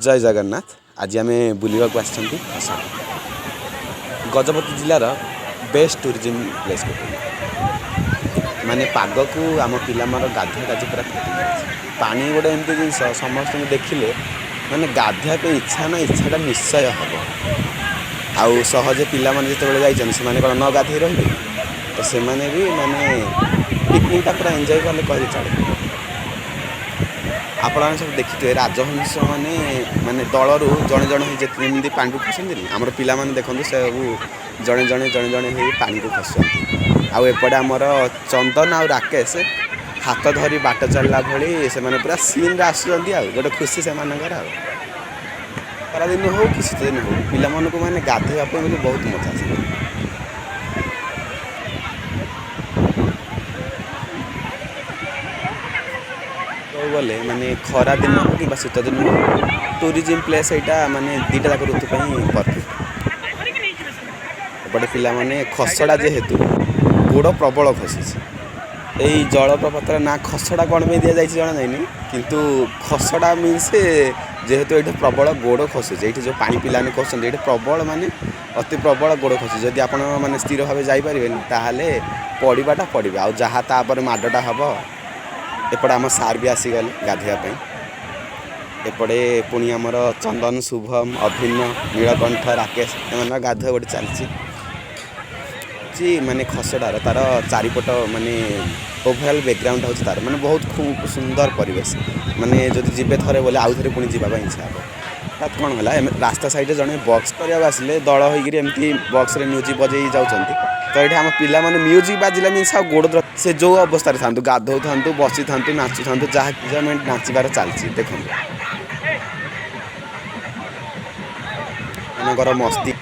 जय जगन्नाथ। आज आम बुलवाक खसड़ा गजपति जिलार बेस्ट टूरिज्म प्लेस माने पाग को आम पिला गाधुआ गाज पूरा फिट पानी गोटे एमती जिन समस्त देखिले माने गाधुआ पे इच्छा ना इच्छाटा निश्चय हम आउ सहजे पिला माने जिते जाइछन से माने कौन न गाधे रही तो से माने भी माने पिकनिकटा पूरा एंजॉय कले कह चले। आप सब देखिए राजहंस माने माने दलरू जड़े जड़े जमी पानी को खसती आम पिला देखते सब जड़े जड़े जड़े जड़े हो पानी को खसुँच आउपटे आमर चंदन आउ राकेश हाथ धरी बाट चलला भली से पूरा सीन आसुँच गोटे खुशी से खरा दिन हो कि शीत दिन हो पिला माने गाधोवाई बहुत मजा आसे। गले माने खरा दिन हो कि शीत दिन हो टूरिज्म प्लेस यहाँ माने दीटा जाक ऋतु परफेक्ट। एपटे पिला माने खसड़ा जेहेतु गोड़ प्रबल खसी यही जलप्रपातर ना खसड़ा कौन में दि जाए जना जानी किंतु खसड़ा मीन्स जेहेतु ये प्रबल गोड़ खसुचे ये जो पानी पिलाने खसुँच ये प्रबल माने अति प्रबल गोड़ खसुचे जदि आप माने स्थिर भाव जापरें ताहले पड़ाटा पड़ा आ जहाँ तापर माडटा हम एपटे आम सार भी आसीगले गाधोवाई एपटे पुणी आमर चंदन शुभम अभिन्न नीलकंठ राकेश एम गाधुआ गोटे चलती माने खसड़ार तार चारिपट माने ओभरऑल बैकग्राउंड हो तार माने बहुत खूब सुंदर परिवेश माने जब जीवे थे बोले आउ थे पुणी जावाई इच्छा हे कौन है रास्ता साइड जड़े बक्स करने आसिले दल होमती बक्स म्यूजिक बजे जाऊँच तो ये आम पिला माने म्यूजिक बाजिला मीन्स गोड़ से जो अवस्था था गाधो था बसी था नाचु था जहाँ एंजॉयमेंट नाचार चलती देखो मस्ती